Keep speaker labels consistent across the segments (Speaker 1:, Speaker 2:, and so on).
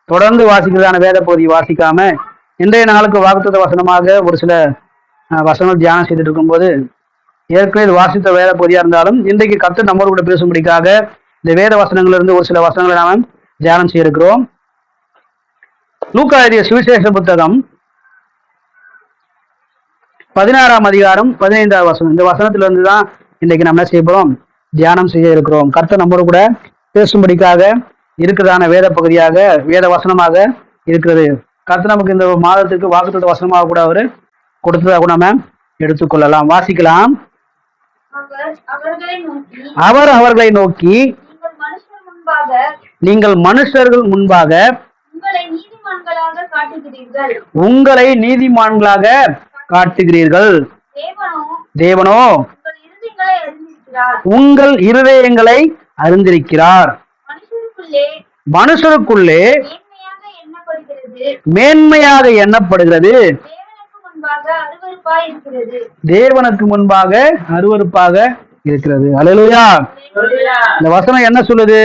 Speaker 1: தொடர்ந்து வாசிக்கிறதான வேத பகுதியை வாசிக்காம இன்றைய நாளுக்கு வாக்குத்தத்த வசனமாக ஒரு சில வசனங்கள் தியானம் செய்துட்டு இருக்கும்போது ஏற்கனவே வாசித்த வேத பகுதியா இருந்தாலும் இன்றைக்கு கர்த்தர் நம்மோடு கூட பேசும்படிக்காக இந்த வேத வசனங்கள்ல இருந்து ஒரு சில வசனங்களை நாம தியானம் செய்ய இருக்கிறோம். லூக்கா எழுதிய சுவிசேஷ புத்தகம் 16ஆம் அதிகாரம் 15ஆவது வசனம். இந்த வசனத்துல இருந்து தான் இன்னைக்கு நம்ம என்ன செய்ய போறோம், தியானம் செய்ய இருக்கிறோம். கர்த்தர் நம்மோடு கூட பேசும்படிக்காக இருக்கிறதான வேத பகுதியாக வேத வசனமாக இருக்கிறது. கர்த்தர் நமக்கு இந்த மாதத்துக்கு வாக்குத்தத்த வசனமாக கூட அவரு கொடுத்ததாக கூட நம்ம எடுத்துக்கொள்ளலாம். வாசிக்கலாம். அவர் அவர்களை நோக்கி, நீங்கள் மனுஷர்கள் முன்பாக உங்களை நீதிமான்களாக காட்டுகிறீர்கள், தேவனோ உங்கள் இருதயங்களை அறிந்திருக்கிறார். மனுஷருக்குள்ளே மேன்மையாக எண்ணப்படுகிறது, தேவனுக்கு முன்பாக அருவருப்பாக இருக்கிறது. அல்லேலூயா. இந்த வசனம் என்ன சொல்லுது?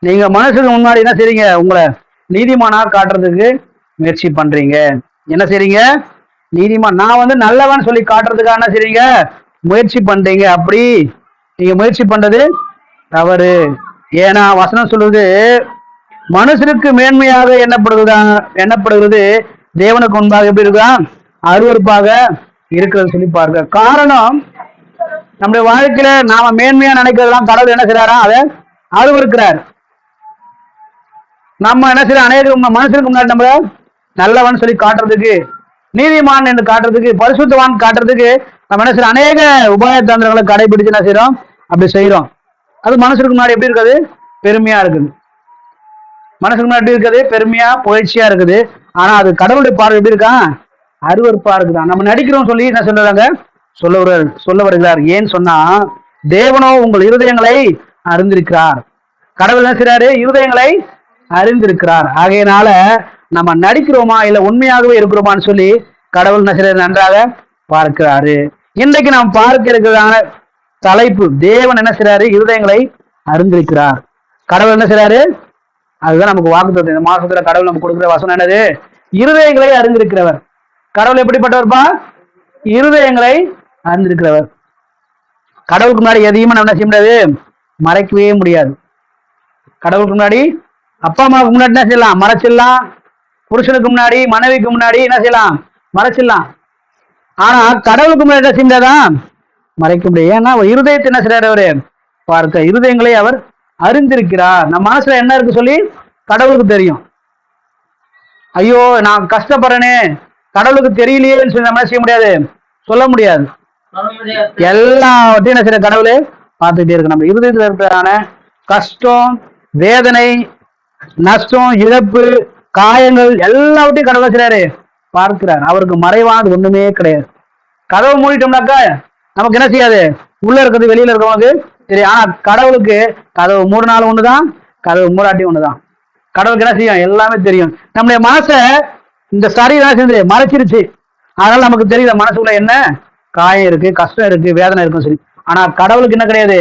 Speaker 1: நீங்க மனுஷனுக்கு முன்னாடி என்ன செய்றீங்க, உங்களை நீதிமானா காட்டுறதுக்கு முயற்சி பண்றீங்க. என்ன செய்றீங்க? நீதிமான், நான் நல்லவன் சொல்லி காட்டுறதுக்காக என்ன செய்றீங்க, முயற்சி பண்றீங்க. அப்படி நீங்க முயற்சி பண்றது தவறு. ஏன்னா வசனம் சொல்றது மனுஷனுக்கு மேன்மையாக எண்ணப்படுகிறது, தேவனுக்கு முன்பாக எப்படி இருக்கான், அருவருப்பாக இருக்கிறது சொல்லி பாருங்க. காரணம், நம்முடைய வாழ்க்கையில நாம மேன்மையா நினைக்கிறதெல்லாம் கடவுள் என்ன செய்யறாரா, அதை அருவருக்கிறார். நம்ம என்ன செய்யறோம், அநேக மனுஷனுக்கு முன்னாடி நம்ம நல்லவன் சொல்லி காட்டுறதுக்கு, நீதிமான் என்று காட்டுறதுக்கு, பரிசுத்தவான் காட்டுறதுக்கு நம்ம என்ன செய்யறோம், அநேக உபாய தந்திரங்களை கடைபிடிச்சு என்ன செய்யறோம், அப்படி செய்யறோம். அது மனுஷனுக்கு முன்னாடி எப்படி இருக்குது, பெருமையா இருக்குது. மனசுக்கு முன்னாடி இருக்குது பெருமையா புகழ்ச்சியா இருக்குது. ஆனா அது கடவுளுடைய பார்வை எப்படி இருக்கான், அருவருப்பா இருக்குதான். நம்ம நடிக்கிறோம் சொல்லி என்ன சொல்றாங்க, சொல்ல வருகிறார். ஏன்னு சொன்னா, தேவனோ உங்கள் இருதயங்களை அறிந்திருக்கிறார். கடவுள் என்ன செய்றாரு, இருதயங்களை அறிந்திருக்கிறார். ஆகையினால நம்ம நடிக்கிறோமா இல்ல உண்மையாகவே இருக்கிறோமான்னு சொல்லி கடவுள் என்ன செய்றாரு, நன்றாக பார்க்கிறாரு. இன்றைக்கு நாம் பார்க்க இருக்கிறதான தலைப்பு, தேவன் என்ன செய்றாரு, இருதயங்களை அறிந்திருக்கிறார். கடவுள் என்ன செய்றாரு, அதுதான் நமக்கு வாக்குத்தத்தம். இந்த மாசத்துல கடவுள் நமக்கு கொடுக்குற வசனம் என்னது, இருதயங்களை அறிந்திருக்கிறவர். கடவுள் எப்படிப்பட்டவர்பா, இருதயங்களை அறிந்திருக்கிறவர். கடவுளுக்கு முன்னாடி எதையுமே நம்ம என்ன செய்ய முடியாது, மறைக்கவே முடியாது. கடவுளுக்கு முன்னாடி அப்பா அம்மாவுக்கு முன்னாடி என்ன செய்யலாம், மறைச்சிடலாம். புருஷனுக்கு முன்னாடி மனைவிக்கு முன்னாடி என்ன செய்யலாம், மறைச்சிடலாம். ஆனா கடவுளுக்கு முன்னாடி என்ன செய்ய முடியாதான், மறைக்க முடியாது. ஏன்னா இருதயத்தை என்ன செய்யறாரு அவரு, பார்க்க இருதயங்களை அவர் அறிந்திருக்கிறார். நம்ம மனசுல என்ன இருக்கு சொல்லி கடவுளுக்கு தெரியும். ஐயோ நான் கஷ்டப்படுறேனே, கடவுளுக்கு தெரியலையேன்னு சொல்லி நம்ம செய்ய முடியாது, சொல்ல முடியாது. எல்லாவற்றையும் என்ன செய்யற கடவுளே பார்த்துட்டே இருக்கு. நம்ம இருதயத்தில் இருக்கிறான கஷ்டம், வேதனை, நஷ்டம், இழப்பு, காயங்கள் எல்லாவற்றையும் கடவுளை செய்றாரு, பார்க்கிறார். அவருக்கு மறைவானது ஒண்ணுமே கிடையாது. கதவை மூடிட்டோம்னாக்கா நமக்கு என்ன செய்யாது, உள்ள இருக்கிறது வெளியில இருக்கவங்களுக்கு சரி. ஆனா கடவுளுக்கு கதவு மூடினாலும் ஒண்ணுதான், கதவு மூடாட்டி ஒண்ணுதான். கடவுளுக்கு என்ன செய்யும், எல்லாமே தெரியும். நம்முடைய மனசை இந்த சரீரம் சேர்ந்து மறைச்சிருச்சு. அதனால நமக்கு தெரியல மனசுக்குள்ள என்ன காயம் இருக்கு, கஷ்டம் இருக்கு, வேதனை இருக்குன்னு சொல்லி. ஆனா கடவுளுக்கு என்ன கிடையாது,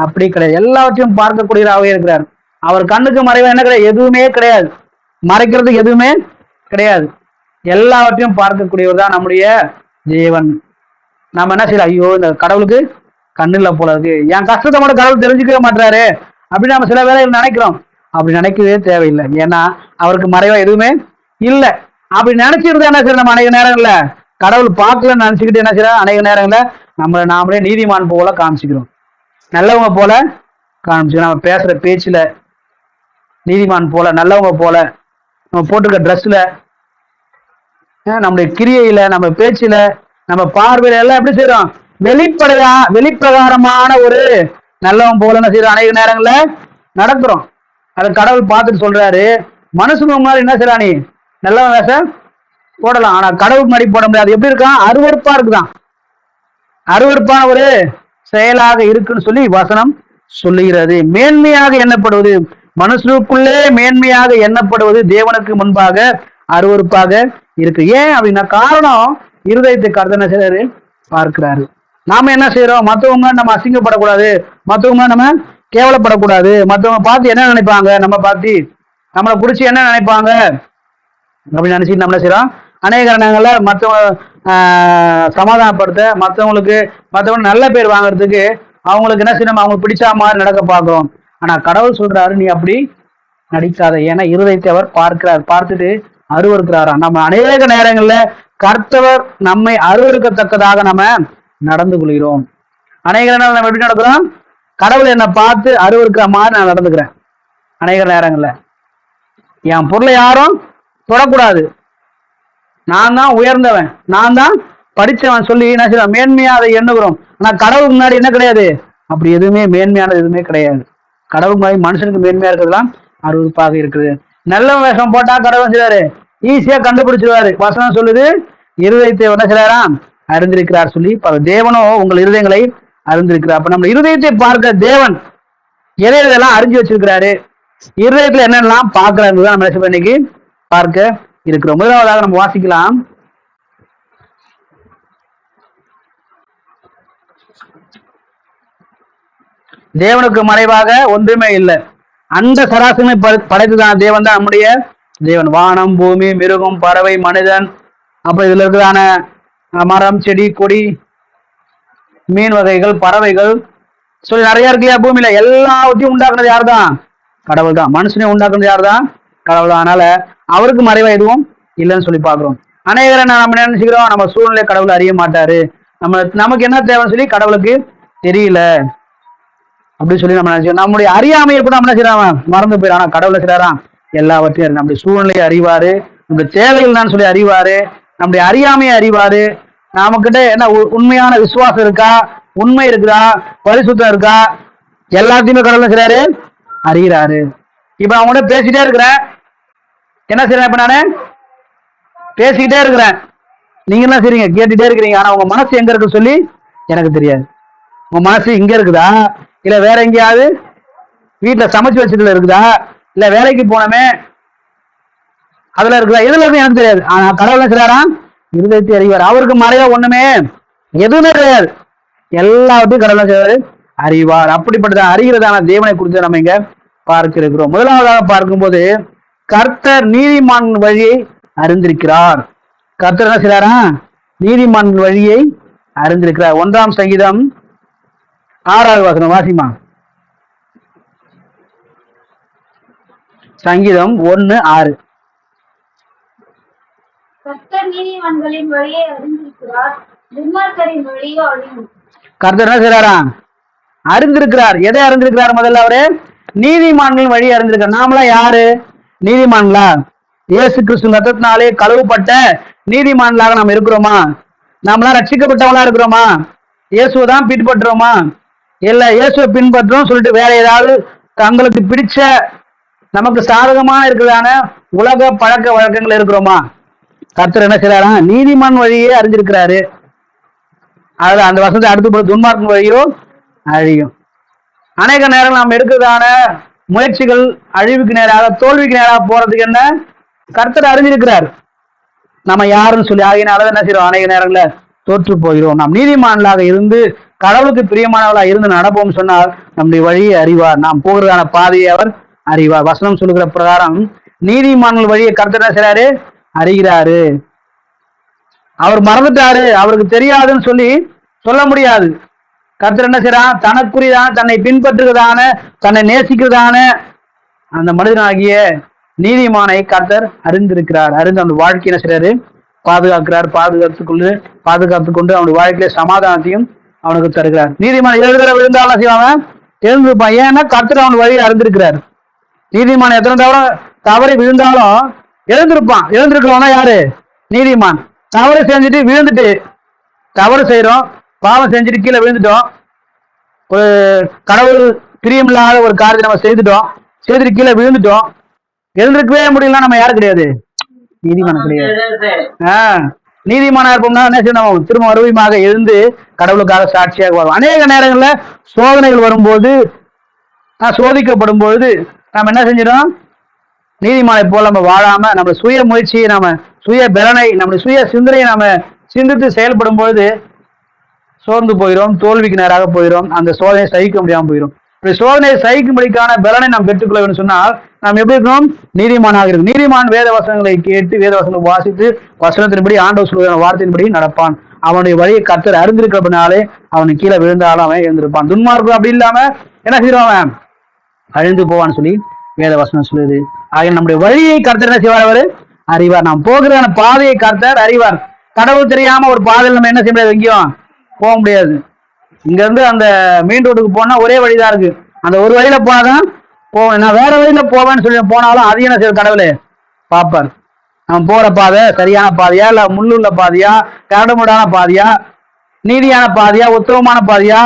Speaker 1: அப்படி கிடையாது. எல்லாவற்றையும் பார்க்கக்கூடியவராகவே இருக்கிறார். அவர் கண்ணுக்கு மறைவா என்ன கிடையாது, எதுவுமே கிடையாது. மறைக்கிறதுக்கு எதுவுமே கிடையாது. எல்லாவற்றையும் பார்க்கக்கூடியவர் தான் நம்முடைய தேவன். நம்ம என்ன செய்யலாம், ஐயோ இந்த கடவுளுக்கு கண்ணுல போல இருக்கு, என் கஷ்டத்தை மட்டும் கடவுள் தெரிஞ்சுக்கவே மாட்டாரு அப்படின்னு நம்ம சில வேளைகள் நினைக்கிறோம். அப்படி நினைக்கவே தேவையில்லை. ஏன்னா அவருக்கு மறைவா எதுவுமே இல்லை. அப்படி நினைச்சிருந்தா என்ன செய்யற, நம்ம அநேக நேரங்கள்ல கடவுள் பார்க்கலன்னு நினைச்சுக்கிட்டு என்ன செய்யறோம், அநேக நேரங்கள்ல நம்மளை நாமளே நீதிமான் போல காமிச்சுக்கிறோம், நல்லவங்க போல காமிச்சுக்கிறோம். நம்ம பேசுற பேச்சுல நீதிமான் போல, நல்லவங்க போல, நம்ம போட்டிருக்க ட்ரெஸ்ல, நம்முடைய கிரியையில, நம்ம பேச்சுல, நம்ம பார்வையில எல்லாம் எப்படி செய்யறோம், வெளிப்பிரகாரமான ஒரு நல்லவன் போல என்ன செய்யறோம், அநேக நேரங்கள்ல நடக்கிறோம். அதை கடவுள் பார்த்துட்டு சொல்றாரு, மனுஷனுக்கு முன்னாடி என்ன செய்யறா, நீ நல்லவன் வேஷ போடலாம், ஆனா கடவுள் முன்னாடி போட முடியாது. எப்படி இருக்கான், அருவருப்பா இருக்குதான். அருவருப்பான ஒரு செயலாக இருக்குன்னு சொல்லி வசனம் சொல்லுகிறது. மேன்மையாக எண்ணப்படுவது, மனுஷனுக்குள்ளே மேன்மையாக எண்ணப்படுவது தேவனுக்கு முன்பாக அருவருப்பாக இருக்கு. ஏன் அப்படின்னா காரணம், இருதயத்தை கர்த்தர் என்ன செய்றாரு, பார்க்கிறாரு. நாம என்ன செய்யறோம், மற்றவங்க நம்ம அசிங்கப்படக்கூடாது, மற்றவங்க நம்ம கேவலப்படக்கூடாது, மற்றவங்க பார்த்து என்ன நினைப்பாங்க நம்ம பார்த்து நம்மளை குறிச்சு என்ன நினைப்பாங்க அப்படின்னு நினைச்சிட்டு நம்ம என்ன செய்யறோம், அநேக நேரங்கள்ல மற்றவங்க சமாதானப்படுத்த, மற்றவங்க நல்ல பேர் வாங்குறதுக்கு அவங்களுக்கு என்ன செய்யணும், அவங்களுக்கு பிடிச்ச மாதிரி நடக்க பார்க்கிறோம். ஆனா கடவுள் சொல்றாரு, நீ அப்படி நடிக்காத. ஏன்னா இருதயத்தை அவர் பார்க்கிறார், பார்த்துட்டு அருவருக்கிறாராம். நம்ம அநேக நேரங்கள்ல கர்த்தவர் நம்மை அருவருக்கத்தக்கதாக நம்ம நடந்து கொள்கிறோம். அநேக நேரம் நம்ம எப்படி நடக்கிறோம், கடவுள் என்னை பார்த்து அருவருக்கிற மாதிரி நான் நடந்துக்கிறேன். அநேக நேரங்கள்ல என் பொருளை யாரும் தொடக்கூடாது, நான் தான் உயர்ந்தவன், நான் தான் படிச்சவன் சொல்லி என்ன செய்யலாம், மேன்மையா அதை எண்ணுகிறோம். ஆனா கடவுளுக்கு முன்னாடி என்ன கிடையாது, அப்படி எதுவுமே மேன்மையானது எதுவுமே கிடையாது. கடவுள் மாதிரி மனுஷனுக்கு மேன்மையா இருக்கிறதுலாம் அருவருப்பாக இருக்குது. நல்ல வேஷம் போட்டா கடவுள் செய்வாரு, ஈஸியா கண்டுபிடிச்சிருவாரு. வசனம் சொல்லுது, இருதயத்தை என்ன செய்யறாராம், அறிந்திருக்கிறார் சொல்லி. தேவனோ உங்கள் இருதயங்களை அறிந்திருக்கிறார். அப்ப நம்ம இருதயத்தை பார்க்க தேவன் எதை இதெல்லாம் அறிஞ்சு வச்சிருக்கிறாரு, இருதயத்துல என்னென்னலாம் பார்க்கிறாரு நம்ம இன்னைக்கு பார்க்க இருக்கிறோம். முதலாவதாக நம்ம வாசிக்கலாம், தேவனுக்கு மறைவாக ஒன்றுமே இல்லை. அந்த சராசரி படைத்துதான் தேவன் தான் நம்முடைய தேவன். வானம், பூமி, மிருகம், பறவை, மனிதன், அப்புறம் இதுல இருக்கிறதான மரம், செடி, கொடி, மீன் வகைகள், பறவைகள் சொல்லி நிறைய இருக்கு இல்லையா. பூமியில எல்லாத்தையும் உண்டாக்குனது யார் தான், கடவுள் தான். மனுஷனையும் உண்டாக்குனது யார் தான், கடவுள் தான். அதனால அவருக்கு மறைவா எதுவும் இல்லைன்னு சொல்லி பாக்குறோம். அநேகரை நம்ம நினைச்சுக்கிறோம், நம்ம சூழ்நிலை கடவுள் அறிய மாட்டாரு, நமக்கு என்ன தேவைன்னு சொல்லி கடவுளுக்கு தெரியல அப்படின்னு சொல்லி நம்ம நினைச்சோம். நம்முடைய அறியாமையை கூட நம்ம என்ன செய்யறான், மறந்து போயிடும். ஆனா கடவுளை செய்யறான், எல்லாவற்றையும் நம்முடைய சூழ்நிலையை அறிவாரு, நம்முடைய தேவைகள் தான் சொல்லி அறிவாரு, நம்முடைய அறியாமையை அறிவாரு. நம்மகிட்ட என்ன உண்மையான விசுவாசம் இருக்கா, உண்மை இருக்குதா, பரிசுத்தம் இருக்கா, எல்லாத்தையுமே கடவுளை செய்யறாரு, அறிகிறாரு. இப்ப அவங்க கூட பேசிட்டே இருக்கிறேன், என்ன செய்யறேன், இப்ப நானு பேசிக்கிட்டே இருக்கிறேன், நீங்க என்ன செய்றீங்க, கேட்டுட்டே இருக்கிறீங்க. ஆனா உங்க மனசு எங்க இருக்கு சொல்லி எனக்கு தெரியாது. உங்க மனசு இங்க இருக்குதா, இல்ல வேற எங்கேயாவது வீட்டுல சமைச்சு வச்சதுல இருக்குதா, இல்ல வேலைக்கு போனமே அதுல இருக்குதா, எதுல இருக்கு எனக்கு தெரியாது. ஆனா கடவுள் செய்றாரா, இருதயத்தை அறிவார். அவருக்கு மறைவா ஒண்ணுமே எதுவுமே கிடையாது, எல்லாத்தையும் கடவுள் செய்வாரு, அறிவார். அப்படிப்பட்டதான் அறிகிறதான தேவனை குறித்து நம்ம இங்க பார்க்க இருக்கிறோம். முதலாவதாக பார்க்கும்போது, கர்த்தர் நீதிமான் வழியை அறிந்திருக்கிறார். கர்த்தர் என்ன செய்றாரா, நீதிமான் வழியை அறிந்திருக்கிறார். 1 சங்கீதம் 6வது வசனம் வாசிமா. சங்கீதம் 1:6.
Speaker 2: கர்த்தர் நீதிமான்களின் வழியை அறிந்திருக்கிறார், துன்மார்க்கரின் வழியோ அழியும்.
Speaker 1: கர்த்தர் என்ன செய்றாரா, அறிந்திருக்கிறார். எதை அறிந்திருக்கிறார், முதல்ல அவரு நீதிமான்களின் வழியை அறிந்திருக்கிறார். நாமளா யாரு, நீதிமான்களா? இயேசு கிறிஸ்து ரத்தத்தினாலே கழுவப்பட்ட நீதிமான்களாக நாம் இருக்கிறோமா? நாமெல்லாம் ரட்சிக்கப்பட்டவங்களா இருக்கிறோமா? இயேசுவை தான் பின்பற்றுறோமா? இல்ல இயேசுவை பின்பற்றோம் சொல்லிட்டு வேற ஏதாவது தங்களுக்கு பிடிச்ச நமக்கு சாதகமா இருக்கிறதான உலக பழக்க வழக்கங்கள் இருக்கிறோமா? கர்த்தர் என்ன செய்யறாரா, நீதிமான் வழியே அறிஞ்சிருக்கிறாரு. அதுல அந்த வசனத்தை அடுத்து துன்மார்க்கன் வழியோ அழியும். அநேக நேரம் நாம் எடுக்கிறதான முயற்சிகள் அழிவுக்கு நேராக, தோல்விக்கு நேராக போறதுக்கு என்ன கர்த்தர் அறிஞ்சிருக்கிறார், நம்ம யாருன்னு சொல்லி. ஆகியனால என்ன செய்யறோம், அநேக நேரங்கள்ல தோற்று போகிறோம். நாம் நீதிமான்களாக இருந்து கடவுளுக்கு பிரியமானவர்களாக இருந்து நடப்போம் சொன்னால் நம்முடைய வழியை அறிவார், நாம் போகிறதான பாதையை அவர் அறிவார். வசனம் சொல்லுகிற பிரகாரம் நீதிமான்கள் வழியை கர்த்தர் என்ன செய்றாரு, அறிகிறாரு. அவர் மறந்துட்டாரு, அவருக்கு தெரியாதுன்னு சொல்லி சொல்ல முடியாது. கர்த்தர் என்ன செய்யறான், தனக்குரியதான, தன்னை பின்பற்றுகிறதான, தன்னை நேசிக்கிறதான அந்த மனிதனாகிய நீதிமானை கர்த்தர் அறிந்திருக்கிறார். அறிந்து அந்த வாழ்க்கை என்ன செய்யறாரு, பாதுகாக்கிறார். பாதுகாத்து கொண்டு அவனுடைய வாழ்க்கையில சமாதானத்தையும் அவனுக்கு தருகிறார். நீதிமான் 7 தடவை விழுந்தாலும் செய்வாங்க, எழுந்திருப்பான். ஏன்னா கர்த்தர் அவன் வழியை அறிந்திருக்கிறார். நீதிமான் எத்தனை தவறி விழுந்தாலும் எழுந்திருப்பான். எழுந்திருக்கிறவனா யாரு, நீதிமான். தவறு செஞ்சுட்டு விழுந்துட்டு, தவறு செய்யறோம், பாவம் செஞ்சுட்டு கீழே விழுந்துட்டோம், ஒரு கடவுள் பிரியமில்லாத ஒரு காரியத்தை நம்ம செய்துட்டு கீழே விழுந்துட்டோம், எழுந்திருக்கவே முடியல, நம்ம யாரு கிடையாது, நீதிமான் கிடையாது. நீதிமானா இருப்போம்னா என்ன செய்யணும், திரும்ப மறுபடியுமாக எழுந்து கடவுளுக்காக சாட்சியாக வரும். அநேக நேரங்கள்ல சோதனைகள் வரும்போது, சோதிக்கப்படும் பொழுது நம்ம என்ன செஞ்சிடும், நீதிமானை போல நம்ம வாழாம நம்ம சுய முயற்சியை, நம்ம சுய பலனை, நம்முடைய சுய சிந்தனையை நாம சிந்தித்து செயல்படும் பொழுது சோர்ந்து போயிடும், தோல்விக்கு நேராக போயிடும், அந்த சோதனையை சகிக்க முடியாமல் போயிடும். சோதனையை சகிக்கும்படிக்கான பலனை நாம் பெற்றுக்கொள்ள வேண்டும் சொன்னால் நாம் எப்படி இருக்கணும்? நீதிமானாக இருக்கும். நீதிமான் வேத வசனங்களை கேட்டு வேத வசனங்களை வாசித்து வசனத்தின்படி ஆண்டவர் சொல்கிற வார்த்தையின்படி நடப்பான். அவனுடைய வழியை கர்த்தர் அறிந்திருக்கிறதுனாலே அவனுக்கு கீழே விழுந்தாலும் அவன் எழுந்திருப்பான். துன்மார்க்கு அப்படி இல்லாம என்ன செய்வான்? அவன் அழிந்து போவான்னு சொல்லி வேத வசனம் சொல்லுது. ஆக நம்முடைய வழியை கர்த்தர் என்ன செய்வார்? அவரு அறிவார். நாம் போகிற பாதையை கர்த்தர் அறிவார். கடவுள் தெரியாம ஒரு பாதையில் நம்ம என்ன செய்ய முடியாது, எங்கேயும் போக முடியாது. இங்க இருந்து அந்த மெயின் ரோடுக்கு போனா ஒரே வழிதான் இருக்கு. அந்த ஒரு வழியில போனாதான் போவேன். நான் வேற வழியில போவேன்னு சொல்லி போனாலும் அதையும் என்ன செய்ய கடவுளே பார்ப்பார். நம்ம போற பாதை சரியான பாதையா, இல்ல முள்ளுள்ள பாதையா, கரடுமுடான பாதையா, நீதியான பாதையா, உத்தமமான பாதையா,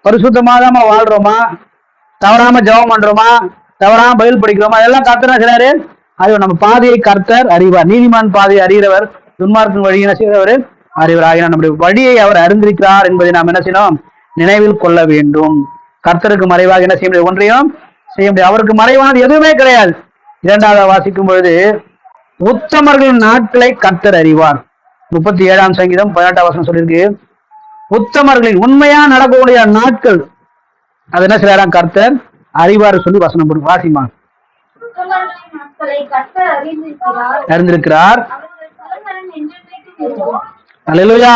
Speaker 1: பரிசுத்தமாக வாழ்றோமா, தவறாம ஜெபம் பண்றோமா, தவறாம பதில் படிக்கிறோமா, அதெல்லாம் கர்த்தர் என்ன செய்றாரு? அது நம்ம பாதையை கர்த்தர் அறிவார். நீதிமான் பாதையை அறிகிறவர், துன்மார்க்கின் வழியை என்ன செய்கிறவர்? அறிவர். ஆகிய நம்முடைய வழியை அவர் அறிந்திருக்கிறார் என்பதை நாம் என்ன செய்யணும்? நினைவில் கொள்ள வேண்டும். கர்த்தருக்கு மறைவாக என்ன செய்ய முடியாது? ஒன்றையும் செய்ய முடியாது. அவருக்கு மறைவானது எதுவுமே கிடையாது. இரண்டாவது வாசிக்கும் பொழுது உத்தமர்களின் நாட்களை கர்த்தர் அறிவார். 37ஆம் சங்கீதம் 18ஆம் வசனம் சொல்லியிருக்கு. உத்தமர்களின் உண்மையா நடக்கக்கூடிய நாட்கள் அது என்ன செய்யறான்? கர்த்தர் அறிவார் சொல்லி வசனம் போடும். வாசிமா. அறிந்திருக்கிறார். அல்லேலூயா.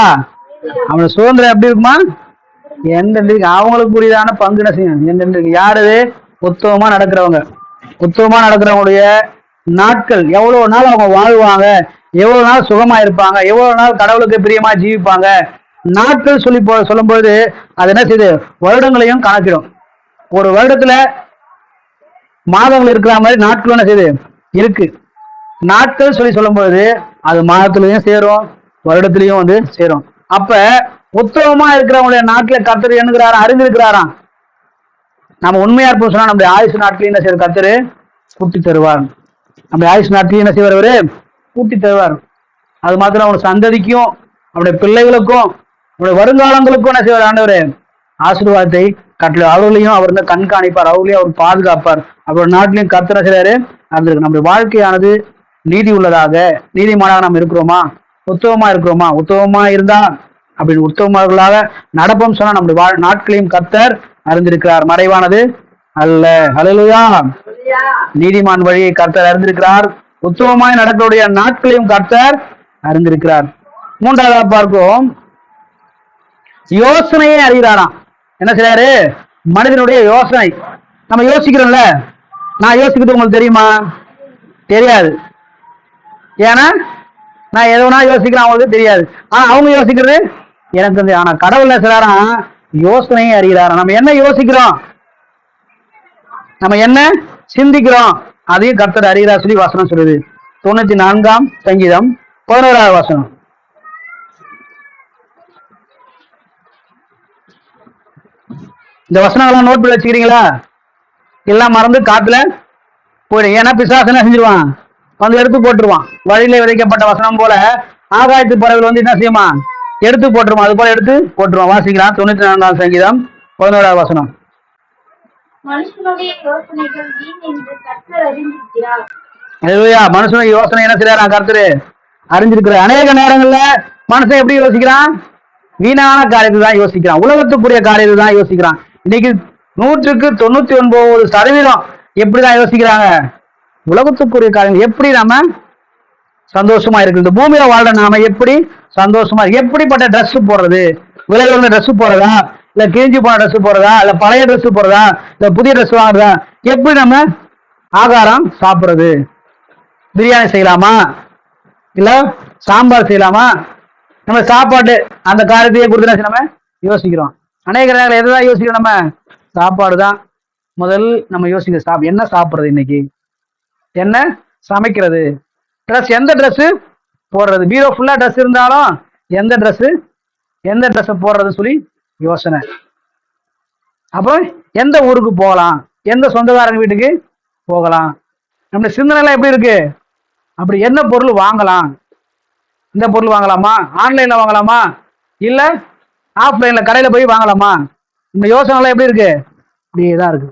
Speaker 1: அவனோட சுதந்திரம் எப்படி இருக்குமா? எந்தெந்த அவங்களுக்கு புரியுதான பங்கு என்ன செய்யும்? எந்தெந்த யாரு? உத்தமமா நடக்கிறவங்க. உத்தமமா நடக்கிறவங்களுடைய நாட்கள் எவ்வளவு நாள் அவங்க வாழ்வாங்க, எவ்வளவு நாள் சுகமா இருப்பாங்க, எவ்வளவு நாள் கடவுளுக்கு பிரியமா ஜீவிப்பாங்க. நாட்கள் சொல்லி சொல்லும்போது அது என்ன செய்யுது? வருடங்களையும் கணக்கிடும். ஒரு வருடத்துல மாதங்கள் இருக்கிற மாதிரி நாட்கள் என்ன செய்யுது? இருக்கு. நாட்கள் சொல்லி சொல்லும்போது அது மாதத்திலையும் சேரும், வருடத்திலையும் வந்து சேரும். அப்ப உத்தமமா இருக்கிறவங்களுடைய நாட்களை கர்த்தர் எண்ணுகிறாராம், அறிந்திருக்கிறாராம். நம்ம உண்மையா இருப்போம் சொன்னா நம்முடைய ஆயுசு நாட்களையும் என்ன செய்யற கர்த்தர் கூட்டி தருவார். நம்முடைய ஆயுசு நாட்களையும் என்ன செய்வார்? அவரு கூட்டி தருவார். அது மாத்திரம் அவனுடைய சந்ததிக்கும், அவருடைய பிள்ளைகளுக்கும், அவருடைய வருங்காலங்களுக்கும் என்ன செய்வார்? ஆண்டவரு ஆசீர்வாதத்தை கட்டளை. அவர்களையும் அவர் வந்து கண்காணிப்பார், அவர்களையும் அவர் பாதுகாப்பார். அவரோட நாட்டிலையும் கர்த்தர் என்ன செய்றாரு? அறிந்திருக்கு. நம்முடைய வாழ்க்கையானது நீதி உள்ளதாக, நீதிமானாக நாம் இருக்கிறோமா? உத்தமமா இருக்கிறோமா? உத்தமமா இருந்தா அப்படின்னு உத்தமர்களாக நடப்போம் சொன்னா நம்முடைய நாட்களையும் கர்த்தர் அறிந்திருக்கிறார். மறைவானது அல்ல. அல்லேலூயா. நீதிமான் வழியை கர்த்தர் அறிந்திருக்கிறார். உத்தமமாய் நடக்கக்கூடிய நாட்களையும் கர்த்தர் அறிந்திருக்கிறார். மூன்றாவதாக பார்ப்போம், யோசனையை அறிகிறாராம். என்ன செய்றாரு? மனிதனுடைய யோசனை. நம்ம யோசிக்கிறோம்ல, நான் யோசிக்கிறது உங்களுக்கு தெரியுமா? தெரியாது. ஏன்னா நான் எதுனா யோசிக்கிறேன், அவங்களுக்கு தெரியாது. ஆனா அவங்க யோசிக்கிறது எனக்கு தெரியும். ஆனா கடவுள் என்ன செய்றாராம்? யோசனையை அறிகிறாராம். நம்ம என்ன யோசிக்கிறோம், நம்ம என்ன சிந்திக்கிறோம், அதையும் கர்த்தர் அறிகிறார் சொல்லி வசனம் சொல்லுது. 94ஆம் சங்கீதம் 11ஆவது வசனம். இந்த வசனங்கள்லாம் நோட் பண்ணி வச்சுக்கிறீங்களா? எல்லாம் மறந்து காத்துல போயிடும். ஏன்னா பிசாசு என்ன செஞ்சிருவான்? வந்து எடுத்து போட்டுருவான். வழியில விதைக்கப்பட்ட வசனம் போல ஆகாயத்து பறவைகள் வந்து என்ன செய்யுமா? எடுத்து போட்டுருவான். அது போல எடுத்து போட்டுருவான். வாசிக்கலாம். 94ஆம் சங்கீதம் 11ஆவது வசனம்.
Speaker 2: மனுஷனுடைய யோசனைகள் வீண் என்று கர்த்தர் அறிந்திருக்கிறார்.
Speaker 1: அல்லேலூயா. மனுஷனுடைய யோசனை என்ன செய்யறான்? கர்த்தர் அறிஞ்சிருக்கிறார். அநேக நேரங்கள்ல மனுஷன் எப்படி யோசிக்கிறான்? வீணான காரியத்தை தான் யோசிக்கிறான். உலகத்துக்குரிய காரியத்தை தான் யோசிக்கிறான். இன்னைக்கு 100க்கு 99% எப்படிதான் யோசிக்கிறாங்க? உலகத்துக்குரிய காரியங்கள். எப்படி நாம சந்தோஷமா இருக்கு, இந்த பூமியில வாழ்ற நாம எப்படி சந்தோஷமா இருக்கு, எப்படிப்பட்ட ட்ரெஸ் போடுறது, விலை உள்ள ட்ரெஸ் போடுறதா, இல்ல கிழிஞ்சு போன ட்ரெஸ் போடுறதா, இல்ல பழைய ட்ரெஸ் போடுறதா, இல்ல புதிய ட்ரெஸ் வாங்குறதா, எப்படி நம்ம ஆகாரம் சாப்பிடுறது, பிரியாணி செய்யலாமா, இல்ல சாம்பார் செய்யலாமா, நம்ம சாப்பாடு அந்த காரியத்தையே கொடுத்து நம்ம யோசிக்கிறோம். அநேக நேரங்கள் எதுதான் யோசிக்கிறோம்? நம்ம சாப்பாடு தான் முதல் நம்ம யோசிக்கிற. என்ன சாப்பிடுறது, இன்னைக்கு என்ன சமைக்கிறது, ட்ரெஸ் எந்த ட்ரெஸ் போடுறது, பீரோ ஃபுல்லா ட்ரெஸ் இருந்தாலும் எந்த ட்ரெஸ் போடுறது சொல்லி யோசனை. அப்போ எந்த ஊருக்கு போகலாம், எந்த சொந்தக்காரங்க வீட்டுக்கு போகலாம், நம்ம சிந்தனை எல்லாம் எப்படி இருக்கு? அப்படி என்ன பொருள் வாங்கலாம், இந்த பொருள் வாங்கலாமா, ஆன்லைன்ல வாங்கலாமா, இல்ல ஆஃப்லைன்ல கடையில போய் வாங்கலாமா, இந்த யோசனை எல்லாம் எப்படி இருக்கு? இப்படியே தான் இருக்கு.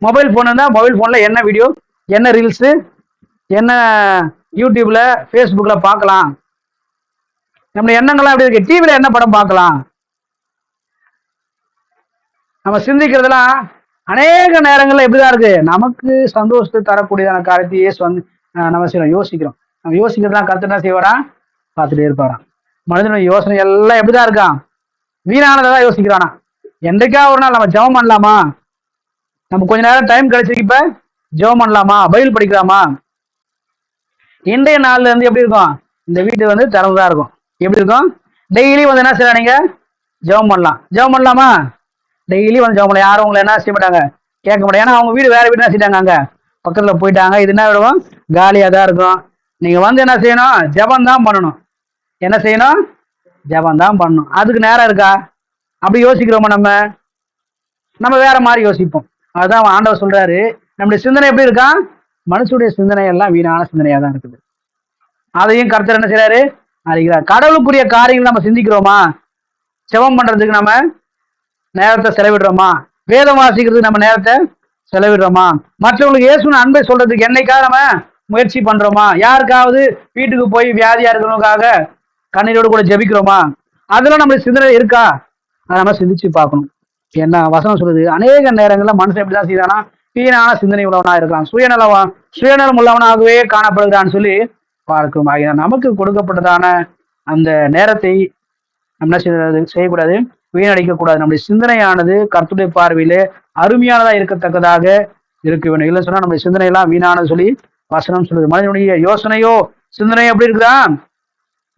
Speaker 1: மொபைல் போன் இருந்தா மொபைல் போன்ல என்ன வீடியோ, என்ன ரீல்ஸ், என்ன யூடியூப்ல ஃபேஸ்புக்ல பார்க்கலாம், நம்ம எண்ணங்கள்லாம் எப்படி இருக்கு? டிவில என்ன படம் பார்க்கலாம். நம்ம சிந்திக்கிறதெல்லாம் அநேக நேரங்கள்ல எப்படிதான் இருக்கு, நமக்கு சந்தோஷத்தை தரக்கூடியதான காரியத்தை இயேசு வந்து நம்ம செய்யறோம், யோசிக்கிறோம். நம்ம யோசிக்கிறதுலாம் கர்த்தர் என்ன செய்வாரா, பார்த்துட்டே இருப்பாராம். மனிதனுடைய யோசனை எல்லாம் எப்படிதான் இருக்கான், வீணானதான் யோசிக்கிறானா. என்றைக்கா ஒரு நாள் நம்ம ஜெபம் பண்ணலாமா, நம்ம கொஞ்ச நேரம் டைம் கிடைச்சிருக்கு, இப்ப ஜெபம் பண்ணலாமா, பைபிள் படிக்கலாமா. இன்றைய நாள்ல இருந்து எப்படி இருக்கும், இந்த வீட்டு வந்து திறந்துதான் இருக்கும். எப்படி இருக்கும், டெய்லி வந்து என்ன செய்யலாம், நீங்க ஜெபம் பண்ணலாம். ஜெபம் பண்ணலாமா, டெய்லி வந்து ஜெபம் பண்ணலாம். யாரும் உங்களை என்ன செய்ய மாட்டாங்க, கேட்க மாட்டாங்க. ஏன்னா அவங்க வீடு வேற வீடு என்ன செய்ட்டாங்க, அங்க பக்கத்துல போயிட்டாங்க. இது என்ன விடுவோம், காலியா தான் இருக்கும். நீங்க வந்து என்ன செய்யணும், ஜெபம் தான் பண்ணணும். என்ன செய்யணும், ஜெபம் தான் பண்ணணும். அதுக்கு நேரம் இருக்கா, அப்படி யோசிக்கிறோமா நம்ம, நம்ம வேற மாதிரி யோசிப்போம். அதுதான் ஆண்டவர் சொல்றாரு, நம்முடைய சிந்தனை எப்படி இருக்கான், மனுஷனுடைய சிந்தனை எல்லாம் வீணான சிந்தனையா தான் இருக்குது. அதையும் கர்த்தர் என்ன செய்யறாரு, அறிகிறார். கடவுளுக்குரிய காரியங்கள் நம்ம சிந்திக்கிறோமா, ஜெபம் பண்றதுக்கு நம்ம நேரத்தை செலவிடுறோமா, வேதம் வாசிக்கிறதுக்கு நம்ம நேரத்தை செலவிடுறோமா, மற்றவங்களுக்கு இயேசுவின் அன்பை சொல்றதுக்கு என்னைக்காக நம்ம முயற்சி பண்றோமா, யாருக்காவது வீட்டுக்கு போய் வியாதியா இருக்கிறவங்களுக்காக கண்ணீரோடு கூட ஜெபிக்கிறோமா, அதெல்லாம் நம்ம சிந்தனை இருக்கா, அதை நம்ம சிந்திச்சு பார்க்கணும். என்ன வசனம் சொல்லுது, அநேக நேரங்கள்ல மனுஷன் எப்படிதான் செய்யறானா, வீணான சிந்தனை உள்ளவனா இருக்கலாம், சுயநலம் உள்ளவனாகவே காணப்படுகிறான்னு சொல்லி பார்க்கும். ஆகிய நமக்கு கொடுக்கப்பட்டதான அந்த நேரத்தை நம்ம என்ன செய்யக்கூடாது, வீணடிக்க கூடாது. நம்முடைய சிந்தனையானது கர்த்தருடைய பார்வையிலே அருமையானதா இருக்கத்தக்கதாக இருக்க வேண்டும். இல்லைன்னு சொன்னா நம்முடைய சிந்தனை எல்லாம் வீணானது சொல்லி வசனம் சொல்லுது. மனிதனுடைய யோசனையோ சிந்தனையோ எப்படி இருக்குதா,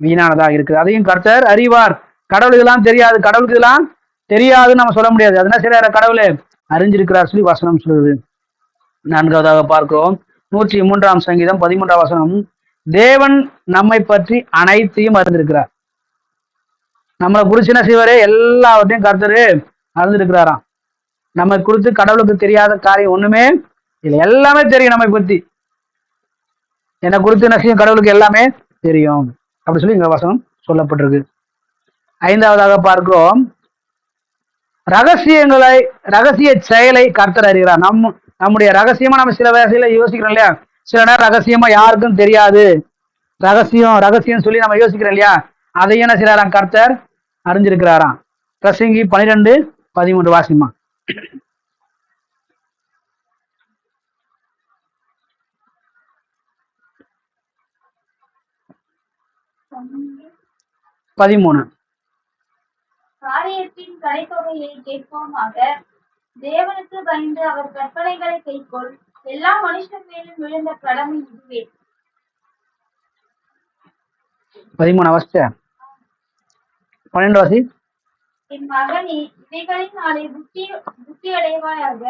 Speaker 1: வீணானதா இருக்குது. அதையும் கர்த்தர் அறிவார். கடவுளுக்கு எல்லாம் தெரியாது, கடவுளுக்கு எல்லாம் தெரியாதுன்னு நம்ம சொல்ல முடியாது. அது என்ன செய்யறாரு, கடவுளே அறிஞ்சிருக்கிறார் சொல்லி வசனம் சொல்லுது. 4வதாக பார்க்கிறோம், 103ஆம் சங்கீதம் 13ஆம் வசனம், தேவன் நம்மை பற்றி அனைத்தையும் அறிந்திருக்கிறார். நம்மளை குறிச்சு என்ன செய்வாரு, எல்லாவற்றையும் கர்த்தரு அறிந்திருக்கிறாராம். நம்மை குறித்து கடவுளுக்கு தெரியாத காரியம் ஒண்ணுமே இல்லை, எல்லாமே தெரியும் நம்மை பற்றி. என்னை குறித்து என்ன செய்யும், கடவுளுக்கு எல்லாமே தெரியும் அப்படி சொல்லி இந்த வசனம் சொல்லப்பட்டிருக்கு. 5வதாக பார்க்கிறோம், ரகசிய செயலை கர்த்தர் அறிகிறார். நம்முடைய ரகசியமா நம்ம சில வயசுல யோசிக்கிறோம் இல்லையா, சில நேரம் ரகசியமா யாருக்கும் தெரியாது, ரகசியம் சொல்லி நம்ம யோசிக்கிறோம் இல்லையா, அதையும் என்ன செய்யறாராம், கர்த்தர் அறிஞ்சிருக்கிறாராம். பிரசங்கி 12:13 வாசிமா. 13.
Speaker 2: காரியத்தின் கடைத்தொகையை கேட்போமாக, தேவனுக்கு பயந்து அவர் கற்பனைகளை கைக்கொள், எல்லா மனுஷன் மேலும் விழுந்த கடமை இதுவே.
Speaker 1: 13 வாசிச்ச 12 வாசி.
Speaker 2: என் மகனே, இவைகளின் நாளை புத்தி அடைவாயாக.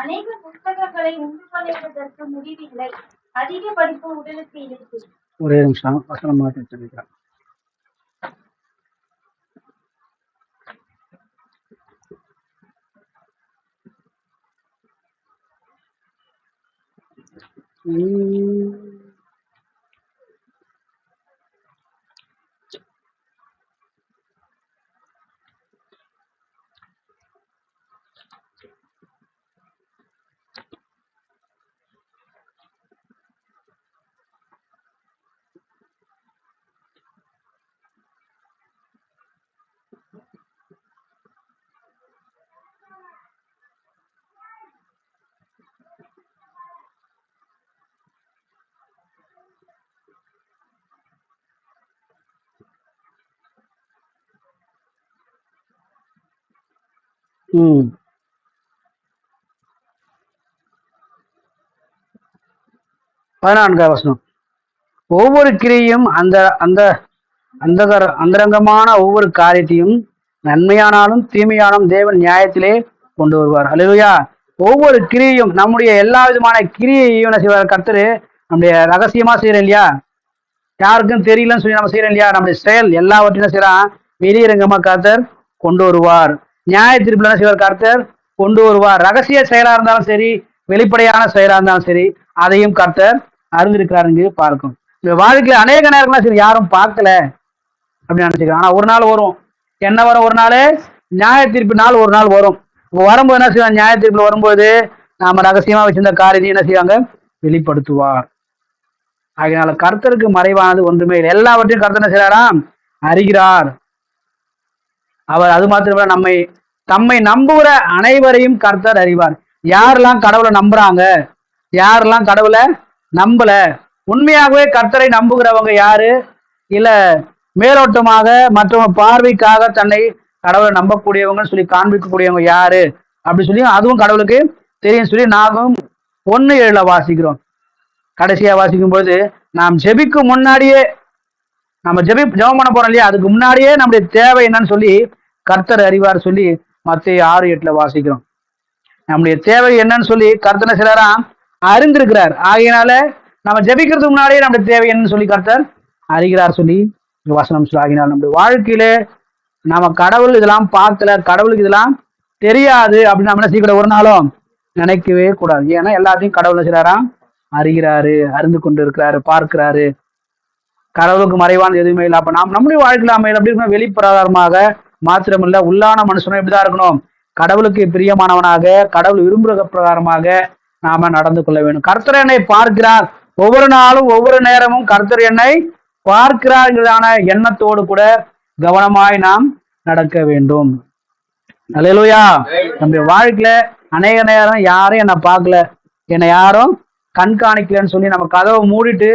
Speaker 2: அநேக புத்தகங்களை உண்டு பண்ணுவதற்கு முடிவில்லை, அதிக படிப்பு உடலுக்கு இருக்கு.
Speaker 1: ஒரே நிமிஷம் வசனம் மாற்றி சொல்லிக்கிறேன். ம் 14 வசனம், ஒவ்வொரு கிரியும் அந்த அந்த அந்தரங்கமான ஒவ்வொரு காரியத்தையும் நன்மையானாலும் தீமையானாலும் தேவன் நியாயத்திலே கொண்டு வருவார். அல்லேலூயா. ஒவ்வொரு கிரியையும், நம்முடைய எல்லா விதமான கிரியையும் என்ன செய்வார் கர்த்தர், நம்முடைய ரகசியமா செய்யறோம் இல்லையா, யாருக்கும் தெரியலன்னு சொல்லி நம்ம செய்யறோம் இல்லையா, நம்முடைய செயல் எல்லாவற்றையும் என்ன செய்யறான், வெளியரங்கமா கர்த்தர் கொண்டு வருவார். நியாய தீர்ப்புல என்ன செய்வார், கர்த்தர் கொண்டு வருவார். ரகசிய செயலா இருந்தாலும் சரி, வெளிப்படையான செயலா இருந்தாலும் சரி, அதையும் கர்த்தர் அறிந்திருக்கிறாருங்க பார்க்கும். இந்த வாழ்க்கையில அநேக நேரங்களா சரி யாரும் பார்க்கல அப்படின்னு நினைச்சுக்கிறோம். ஆனா ஒரு நாள் வரும், என்ன வரும், ஒரு நாள் நியாய தீர்ப்பு நாள் ஒரு நாள் வரும். வரும்போது என்ன செய்வாங்க, நியாய தீர்ப்புல வரும்போது நாம ரகசியமா வச்சிருந்த காரியத்தையும் என்ன செய்வாங்க, வெளிப்படுத்துவார். ஆகையினால கர்த்தருக்கு மறைவானது ஒன்றுமே இல்லை, எல்லாவற்றையும் கர்த்தர் என்ன செய்யறாராம், அறிகிறார். அவர் அது மாத்திரமே தம்மை நம்புகிற அனைவரையும் கர்த்தர் அறிவார். யாரெல்லாம் கடவுளை நம்புறாங்க, யாரெல்லாம் கடவுளை நம்பல, உண்மையாகவே கர்த்தரை நம்புகிறவங்க யாரு, இல்ல மேலோட்டமாக மற்றவங்க பார்வைக்காக தன்னை கடவுளை நம்பக்கூடியவங்கன்னு சொல்லி காண்பிக்கக்கூடியவங்க யாரு அப்படி சொல்லி அதுவும் கடவுளுக்கு தெரியும் சொல்லி நாமும் 1:7 வாசிக்கிறோம். கடைசியா வாசிக்கும் போது நாம் ஜெபிக்கும் முன்னாடியே நம்ம ஜெபம் பண்ண போறோம் இல்லையா, அதுக்கு முன்னாடியே நம்முடைய தேவை என்னன்னு சொல்லி கர்த்தர் அறிவார் சொல்லி மத்தேயு 6:8 வாசிக்கிறோம். நம்முடைய தேவை என்னன்னு சொல்லி கர்த்தர் சிலராம் அறிந்திருக்கிறார். ஆகையினால நம்ம ஜெபிக்கிறதுக்கு முன்னாடியே நம்முடைய தேவை என்னன்னு சொல்லி கர்த்தர் அறிகிறார் சொல்லி வசனம் சொல்லி, ஆகினால் நம்முடைய வாழ்க்கையில நாம கடவுள் இதெல்லாம் பார்க்கல, கடவுளுக்கு இதெல்லாம் தெரியாது அப்படின்னு நம்ம என்ன செய்யக்கூடாது, ஒரு நாளும் நினைக்கவே கூடாது. ஏன்னா எல்லாத்தையும் கடவுள் சிலராம் அறிகிறாரு, அறிந்து கொண்டு இருக்கிறாரு, பார்க்கிறாரு. கடவுளுக்கு மறைவான எதுவுமே இல்லை. அப்ப நாம் நம்முடைய வாழ்க்கையில அமையல அப்படி இருக்கணும். வெளிப்பிரகாரமாக மாத்திரமில்ல, உள்ளான மனுஷனும் இப்படிதான் இருக்கணும். கடவுளுக்கு பிரியமானவனாக, கடவுள் விரும்புகிற பிரகாரமாக நாம நடந்து கொள்ள வேண்டும். கர்த்தர் என்னை பார்க்கிறார், ஒவ்வொரு நாளும் ஒவ்வொரு நேரமும் கர்த்தர் என்னை பார்க்கிறார்களான எண்ணத்தோடு கூட கவனமாய் நாம் நடக்க வேண்டும். அல்லேலூயா. நம்முடைய வாழ்க்கையில அநேக நேரம் யாரும் என்னை பார்க்கல, என்னை யாரும் கண்காணிக்கலன்னு சொல்லி நம்ம கதவை மூடிட்டு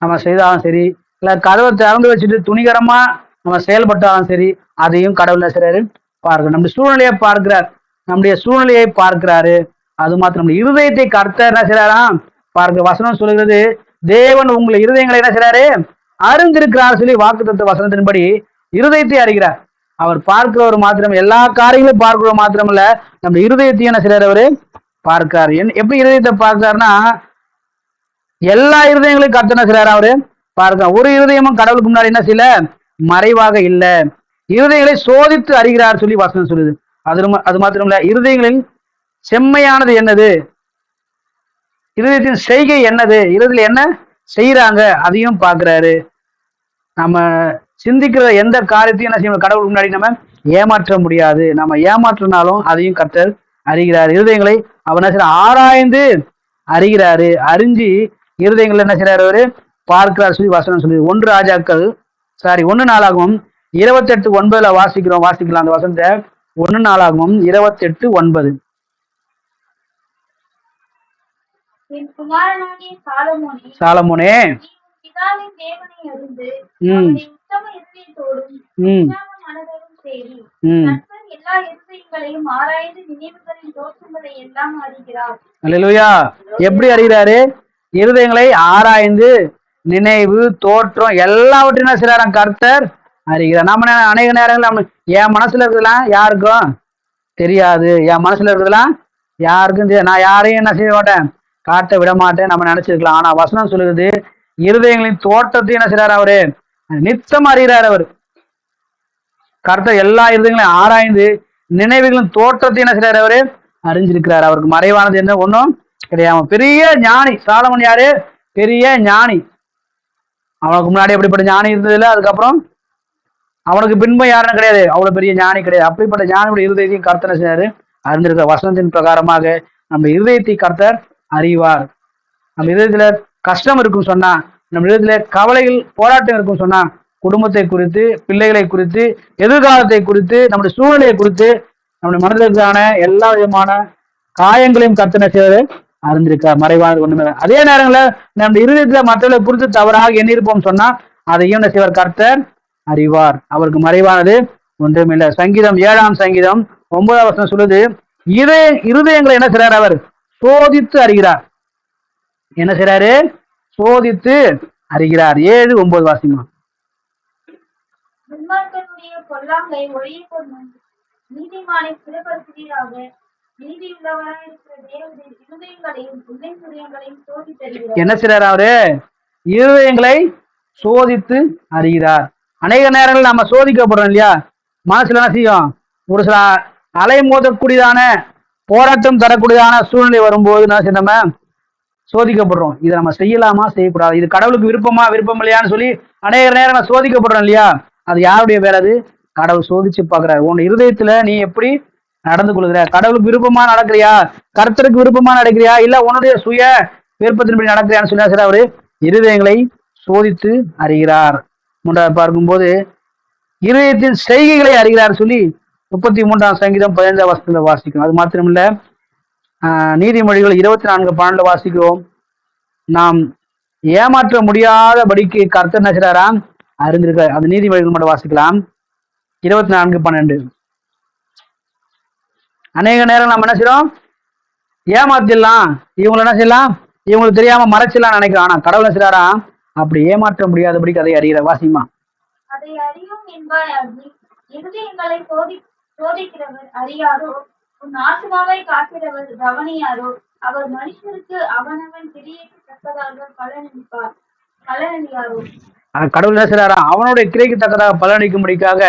Speaker 1: நம்ம செய்தாலும் சரி, இல்ல கதவை திறந்து வச்சுட்டு துணிகரமா நம்ம செயல்பட்டாலும் சரி, அதையும் கடவுள் செய்றாரு பார்க்கிறார். நம்முடைய சூழ்நிலையை பார்க்கிறார், நம்முடைய சூழ்நிலையை பார்க்கிறாரு. அது மாத்திரம் நம்முடைய இருதயத்தை கர்த்தர் என்ன செய்றாராம் பார்க்க. வசனம் சொல்லுகிறது, தேவன் உங்களை இருதயங்களை என்ன செய்றாரு அறிந்திருக்கிறார் சொல்லி வாக்குத்தத்த வசனத்தின்படி இருதயத்தை அறிகிறார். அவர் பார்க்கிறவர் மாத்திரம், எல்லா காரியங்களும் பார்க்கிறவர் மாத்திரம் இல்ல, நம்ம இருதயத்தையும் என்ன செய்றாரு அவரு பார்க்கிறார். எப்படி இருதயத்தை பார்க்கிறாருன்னா, எல்லா இருதயங்களையும் கர்த்தர் என்ன செய்றாரு அவரு பார்க்கிறார். ஒரு இருதயமும் கடவுளுக்கு முன்னாடி என்ன செய்யல, மறைவாக இல்ல. இருதயங்களை சோதித்து அறிகிறார் சொல்லி வசனம் சொல்லுது. அது மாத்திரம் இல்ல, இருதயங்களின் செம்மையானது என்னது, இருதயத்தின் செய்கை என்னது, இருதயத்துல என்ன செய்யறாங்க அதையும் பார்க்கிறாரு. நம்ம சிந்திக்கிற எந்த காரியத்தையும் என்ன செய்யணும், கடவுளுக்கு முன்னாடி நம்ம ஏமாற்ற முடியாது. நம்ம ஏமாற்றினாலும் அதையும் கர்த்தர் அறிகிறார். இருதயங்களை அவர் என்ன செய்யற ஆராய்ந்து அறிகிறாரு. அறிஞ்சு இருதயங்கள் என்ன செய்யறாரு அவரு பார்க்கிறார் சொல்லி வசனம் சொல்லி 1 நாளாகவும் 28:9 வாசிக்கலாம் அந்த வசனத்தை. 1 நாளாகவும் 28:9.
Speaker 2: என் குமாரனாகிய
Speaker 1: சாலமோனே,
Speaker 2: பிதாவின் தேவனை அறிந்து அவரை உத்தம இருதயத்தோடும் உற்சாக மனதோடும் தேடி கர்த்தர் எல்லா இருதயங்களையும் ஆராய்ந்து நினைவுகளின் தோற்றங்களை எல்லாம் அறிகிறார்.
Speaker 1: அல்லேலூயா. எப்படி அறிகிறாரு? இருதயங்களை ஆராய்ந்து நினைவு தோற்றம் எல்லாவற்றையும் என்ன செய்றாராம் கர்த்தர் அறிகிறார். நம்ம அநேக நேரங்கள் நம்ம என் மனசுல இருக்கிறதுலாம் யாருக்கும் தெரியாது, என் மனசுல இருக்கிறதுலாம் யாருக்கும் தெரியாது, நான் யாரையும் என்ன செய்ய மாட்டேன், காட்ட விட மாட்டேன் நம்ம நினைச்சிருக்கலாம். ஆனா வசனம் சொல்லுது, இருதயங்களின் தோற்றத்தையும் என்ன செய்றாரு அவரு நித்தம் அறிகிறார். அவர் கர்த்தர் எல்லா இருதயங்களையும் ஆராய்ந்து நினைவுகளின் தோற்றத்தையும் என்ன செய்றாரு அவரு அறிஞ்சிருக்கிறார். அவருக்கு மறைவானது என்ன ஒன்றும் கிடையாது. பெரிய ஞானி சாலமோன். யாரு பெரிய ஞானி? அவனுக்கு முன்னாடி எப்படிப்பட்ட ஞானி இருந்ததில்ல, அதுக்கப்புறம் அவனுக்கு பின்பம் யாருன்னு கிடையாது, அவ்வளவு பெரிய ஞானி கிடையாது. அப்படிப்பட்ட ஞானியுடைய இருதயத்தையும் கர்த்தர் என்ன செய்றாரு அறிந்திருக்கிற. வசனத்தின் பிரகாரமாக நம்ம இருதயத்தை கர்த்தர் அறிவார். நம்ம இதயத்துல கஷ்டம் இருக்கும் சொன்னா, நம்ம இதயத்துல கவலைகள் போராட்டம் இருக்கும் சொன்னா, குடும்பத்தை குறித்து, பிள்ளைகளை குறித்து, எதிர்காலத்தை குறித்து, நம்முடைய சூழ்நிலையை குறித்து, நம்முடைய மனதிற்கான எல்லா விதமான காயங்களையும் கர்த்தர் செய்வது அறிந்திருக்கார். மறைவானது ஒண்ணுமே. அதே நேரங்களில் நம்ம இருதயத்துல மற்றவர்களை குறித்து தவறாக எண்ணிருப்போம் சொன்னா, அதையும் என்ன செய்வார் கர்த்தர் அறிவார். அவருக்கு மறைவானது ஒன்றுமில்லை. சங்கீதம் 7ஆம் சங்கீதம் 9ஆம் வசனம் சொல்லுது, இருதயங்களை என்ன செய்றார் அவர் சோதித்து அறிகிறார். என்ன செய்றாரு சோதித்து அறிகிறார். 7-9 வாசிமா.
Speaker 2: துன்மார்க்கனுடைய பொல்லாங்கை ஒழிய கொள்ளும், நீதிமானை ஸ்திரப்படுத்துவீராக. நீதியுள்ளவராயிருக்கிற தேவரீர் இருதயங்களையும் உள்ளங்களையும் சோதித்தறிகிறார். என்ன செய்றார் அவரு இருதயங்களை சோதித்து அறிகிறார். அநேக நேரங்கள் நம்ம சோதிக்கப்படுறோம் இல்லையா, மனசுல என்ன செய்யும், ஒரு சில அலை மோதக்கூடியதான போராட்டம் தரக்கூடியதான சூழ்நிலை வரும்போது நம்ம சோதிக்கப்படுறோம். இதை நம்ம செய்யலாமா செய்யக்கூடாது, இது கடவுளுக்கு விருப்பம் இல்லையான்னு சொல்லி அநேக நேரம் சோதிக்கப்படுறோம் இல்லையா. அது யாருடைய வேலை? அது கடவுள் சோதிச்சு பாக்குறாரு. உன் இருதயத்துல நீ எப்படி நடந்து கொள்கிற, கடவுளுக்கு விருப்பமா நடக்கிறியா, கர்த்தருக்கு விருப்பமா நடக்கிறியா, இல்ல உன்னுடைய சுய விருப்பத்தின்படி நடக்கிறியான்னு சொல்லி அவரு இருதயங்களை சோதித்து அறிகிறார். மூன்றாவது பார்க்கும்போது இருதயத்தின் செய்கைகளை அறிகிறார் சொல்லி 33ஆம் சங்கீதம் 15ஆம் வசனத்துல வாசிக்கும். அது மாத்திரமில்ல,
Speaker 1: நீதிமொழிகள் 24:12 வாசிக்கிறோம். நாம் ஏமாற்ற முடியாதபடிக்கு கர்த்தர் என்ன செய்றாராம் அறிந்திருக்க. அந்த நீதிமொழிகள் மட்டும் வாசிக்கலாம். 24:12. அநேக நேரம் நம்ம என்ன செய்யறோம், ஏமாத்திடலாம், இவங்களை என்ன செய்யலாம், இவங்களுக்கு தெரியாம மறைச்சிடலாம் நினைக்கிறோம். ஆனா கடவுள் என்ன செய்றாராம், அப்படி ஏமாற்ற முடியாதபடிக்கு அதை அறிகிற. வாசிமா.
Speaker 2: அதை அறியும் என்பாயாகி இருதயங்களை சோதிக்கிறவர் அறியாரோ, உன் ஆத்மாவை காக்கிறவர் கவனியாரோ, அவர் மனுஷருக்கு அவனவன் கிரியைக்கு தக்கதாக பலனளியாரோ.
Speaker 1: கடவுள் என்ன செய்றாரா, அவனுடைய கிரியைக்கு தக்கதாக பலனளிக்கும்படிக்காக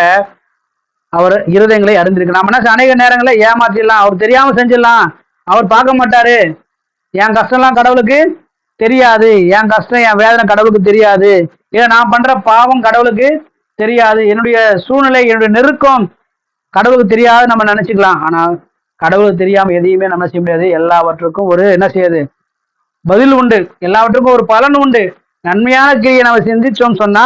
Speaker 1: அவர் இருதயங்களை அறிந்திருக்கு. நம்ம என்ன அநேக நேரங்களில் ஏமாத்திடலாம், அவர் தெரியாம செஞ்சிடலாம், அவர் பார்க்க மாட்டாரு, என் கஷ்டம்லாம் கடவுளுக்கு தெரியாது, என் கஷ்டம் என் வேதனை கடவுளுக்கு தெரியாது, ஏன்னா நான் பண்ற பாவம் கடவுளுக்கு தெரியாது, என்னுடைய சூழ்நிலை என்னுடைய நெருக்கம் கடவுளுக்கு தெரியாது நம்ம நினைச்சுக்கலாம். ஆனா கடவுளுக்கு தெரியாம எதையுமே நம்ம செய்ய முடியாது. எல்லாவற்றுக்கும் ஒரு என்ன செய்யாது பதில் உண்டு, எல்லாவற்றுக்கும் ஒரு பலன் உண்டு. நன்மையான கிரியை நம்ம சிந்திச்சோம் சொன்னா,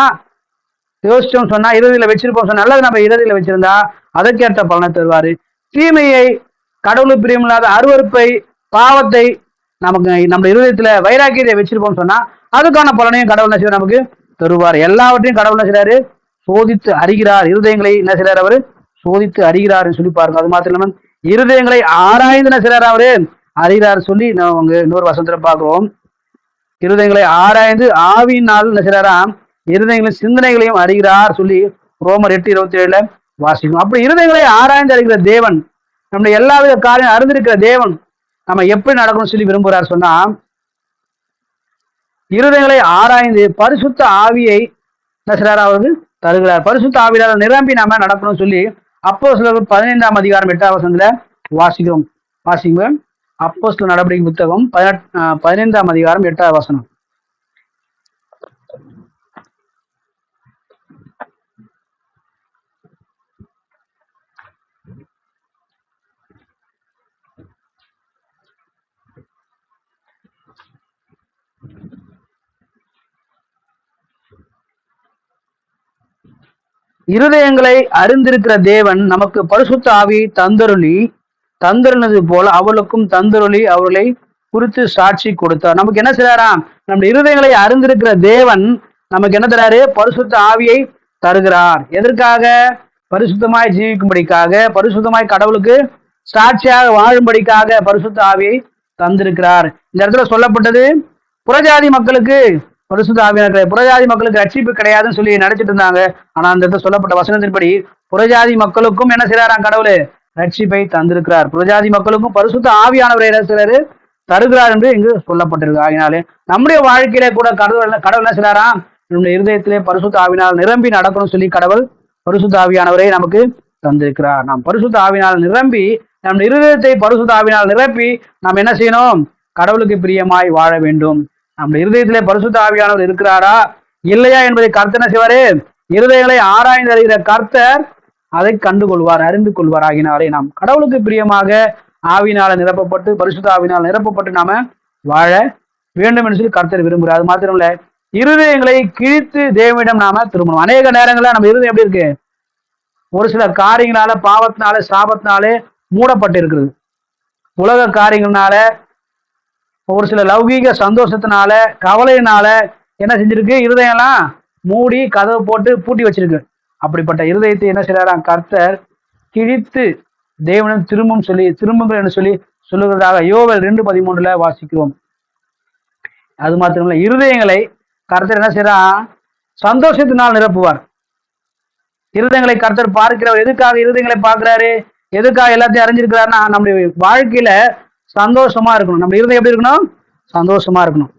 Speaker 1: யோசிச்சோம் சொன்னா, இறுதியில வச்சிருப்போம் சொன்னா, நல்லது நம்ம இறுதியில வச்சிருந்தா அதற்கேற்ற பலனை தருவாரு. தீமையை, கடவுளுக்கு பிரியமில்லாத அருவருப்பை, பாவத்தை நமக்கு நம்ம இருதயத்துல வைராக்கியத்தை வச்சிருப்போம் சொன்னா அதுக்கான பலனையும் கடவுள் என்ன செய்வார், நமக்கு தருவார். எல்லாவற்றையும் கடவுள் என்ன செய்றாரு, சோதித்து அறிகிறார். இருதயங்களை என்ன செய்றாரு, அவரு சோதித்து அறிகிறார் சொல்லி பாருங்க. அது மாத்திரம் இல்லாம இருதயங்களை ஆராய்ந்து என்ன செய்றாரு, அவரு அறிகிறார் சொல்லி நம்ம இன்னொரு வசனத்துல பார்க்கிறோம். இருதயங்களை ஆராய்ந்து ஆவியினால் என்ன செய்றாராம், இருதயங்களின் சிந்தனைகளையும் அறிகிறார் சொல்லி ரோமர் 8:27 வாசிக்கும். அப்படி இருதயங்களை ஆராய்ந்து அறிகிற தேவன், நம்முடைய எல்லாவித காரியம் அறிந்திருக்கிற தேவன் நம்ம எப்படி நடக்கணும்னு சொல்லி விரும்புகிறார் சொன்னா, இருதயங்களை ஆராய்ந்து பரிசுத்த ஆவியை என்ன செய்றார், அவருக்கு தருகிறார். பரிசுத்த ஆவியால் நிரம்பி நாம நடக்கணும்னு சொல்லி அப்போஸ்தலர் 15 அதிகாரம் 8 வசனத்துல வாசிக்கிறோம். வாசிங்க. அப்போஸ்தலர் நடவடிக்கை புத்தகம் 15 அதிகாரம் 8 வசனம். இருதயங்களை அறிந்திருக்கிற தேவன் நமக்கு பரிசுத்த ஆவி தந்தருளினது போல அவளுக்கும் தந்தருளி அவர்களை குறித்து சாட்சி கொடுத்தார். நமக்கு என்ன செய்றாராம், நம்ம இருதயங்களை அறிந்திருக்கிற தேவன் நமக்கு என்ன தராரு, பரிசுத்த ஆவியை தருகிறார். எதற்காக, பரிசுத்தமாய் ஜீவிக்கும்படிக்காக, பரிசுத்தமாய் கடவுளுக்கு சாட்சியாக வாழும்படிக்காக பரிசுத்த ஆவியை தந்திருக்கிறார். இந்த இடத்துல சொல்லப்பட்டது புறஜாதி மக்களுக்கு பரிசுத்த ஆவியானவரே, புறஜாதி மக்களுக்கு ரட்சிப்பு கிடையாதுன்னு சொல்லி நினைச்சிட்டு இருந்தாங்க. ஆனா அந்த இடத்துல சொல்லப்பட்ட வசனத்தின்படி புறஜாதி மக்களுக்கும் என்ன செய்யறாராம், கடவுள் ரட்சிப்பை தந்திருக்கிறார். புறஜாதி மக்களுக்கும் பரிசுத்த ஆவியானவரை என்ன செய்றாரு, தருகிறார் என்று இங்கு சொல்லப்பட்டிருக்கு. ஆகினாலே நம்முடைய வாழ்க்கையிலே கூட கடவுள் என்ன செய்யறாராம், நம்முடைய இருதயத்திலே பரிசுத்த ஆவினால் நிரம்பி நடக்கணும்னு சொல்லி கடவுள் பரிசுத்த ஆவியானவரை நமக்கு தந்திருக்கிறார். நாம் பரிசுத்த ஆவினால் நிரம்பி நம் இருதயத்தை பரிசுத்த ஆவினால் நிரப்பி நாம் என்ன செய்யணும், கடவுளுக்கு பிரியமாய் வாழ வேண்டும். நம்ம இருதயத்திலே பரிசுத்த ஆவியானவர் இருக்கிறாரா இல்லையா என்பதை கர்த்தர் என்ன செய்வாரு, இருதயங்களை ஆராய்ந்து அறிகிற கர்த்தர் அதை கண்டு கொள்வார், அறிந்து கொள்வார். ஆகினாலே நாம் கடவுளுக்கு பிரியமாக ஆவியினால நிரப்பப்பட்டு பரிசுத்த ஆவியினால் நிரப்பப்பட்டு நாம வாழ வேண்டும் என்று சொல்லி கர்த்தர் விரும்புகிறார். அது மாத்திரம் இல்ல, இருதயங்களை கிழித்து தேவனிடம் நாம திரும்பணும். அநேக நேரங்களில் நம்ம இருதயம் எப்படி இருக்கு, ஒரு சில காரியங்களால, பாவத்தினால, சாபத்தினாலே மூடப்பட்டு இருக்கிறது. உலக காரியங்கள்னால, ஒரு சில லௌகீக சந்தோஷத்தினால, கவலையினால என்ன செஞ்சிருக்கு, இருதயம்லாம் மூடி கதவு போட்டு பூட்டி வச்சிருக்கு. அப்படிப்பட்ட இருதயத்தை என்ன செய்யறாராம், கர்த்தர் கிழித்து தேவனும் திரும்புங்கள் என்று சொல்லி சொல்லுகிறதாக யோவேல் 2:13 வாசிக்கிறோம். அது மாத்திரமல்ல, இருதயங்களை கர்த்தர் என்ன செய்யறான், சந்தோஷத்தினால் நிரப்புவார். இருதயங்களை கர்த்தர் பார்க்கிறவர். எதுக்காக இருதயங்களை பார்க்கிறாரு, எதுக்காக எல்லாத்தையும் அறிஞ்சிருக்கிறாருன்னா, நம்முடைய வாழ்க்கையில சந்தோஷமா இருக்கணும். நம்ம இருதயம் எப்படி இருக்கணும், சந்தோஷமா இருக்கணும்.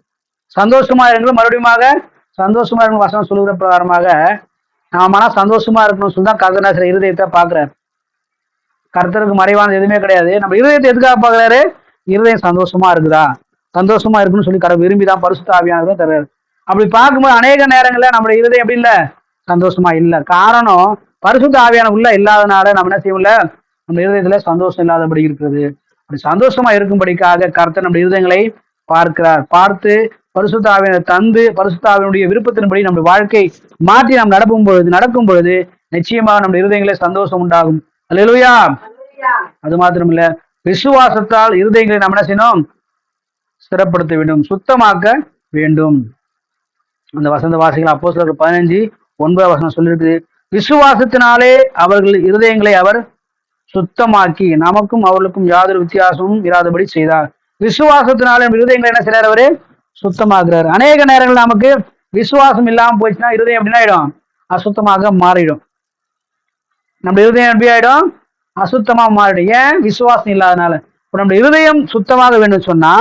Speaker 1: சந்தோஷமா இருக்கணும், மறுபடியும் சந்தோஷமா இருக்கணும். வசனம் சொல்லுகிற பிரகாரமாக நாம சந்தோஷமா இருக்கணும்னு சொல்லி தான் கர்த்தர் இருதயத்தை பார்க்கிறார். கர்த்தருக்கு மறைவானது எதுவுமே கிடையாது. நம்ம இருதயத்தை எதுக்காக பார்க்கிறாரு, இருதயம் சந்தோஷமா இருக்குதா, சந்தோஷமா இருக்குன்னு சொல்லி கடவுள் விரும்பிதான் பரிசுத்த ஆவியானவரை தர்றாரு. அப்படி பார்க்கும்போது அநேக நேரங்கள்ல நம்மளுடைய இருதயம் எப்படி இல்லை, சந்தோஷமா இல்லை. காரணம் பரிசுத்த ஆவியான உள்ள இல்லாதனால நம்ம என்ன செய்யல, நம்ம இருதயத்துல சந்தோஷம் இல்லாதபடி இருக்கிறது. அப்படி சந்தோஷமா இருக்கும்படிக்காக கர்த்தர் நம்ம இருதயங்களை பார்க்கிறார். பார்த்து பரிசுத்த ஆவியனை தந்து பரிசுத்த ஆவியனுடைய விருப்பத்தின்படி நம்முடைய வாழ்க்கை மாற்றி நாம் நடக்கும் பொழுது நிச்சயமாக நம்ம இருதயங்களே சந்தோஷம் உண்டாகும். அல்லேலூயா. அது மாத்திரம் இல்ல, விசுவாசத்தால் இருதயங்களை நம்ம என்ன செய்யணும்? ஸ்திரப்படுத்த வேண்டும், சுத்தமாக்க வேண்டும். அந்த வசந்த வாசிகள் அப்போஸ்தலர் 15:9 சொல்லிருக்கு. விசுவாசத்தினாலே அவர்கள் இருதயங்களை அவர் சுத்தமாக்கி நமக்கும் அவர்களுக்கும் யாதொரு வித்தியாசமும் இராதபடி செய்தார். விசுவாசத்தினாலே இருதயங்களை என்ன செய்யறாரு? அவரு சுத்தமாக்குறாரு. அநேக நேரங்கள் நமக்கு விசுவாசம் இல்லாம போயிடுச்சுன்னா இருதயம் எப்படின்னா ஆயிடும்? அசுத்தமாக மாறிடும். நம்ம இருதயம் எப்படி ஆயிடும்? அசுத்தமா மாறிடும். ஏன்? விசுவாசம் இல்லாதனால. இப்ப நம்ம இருதயம் சுத்தமாக வேண்டும் சொன்னா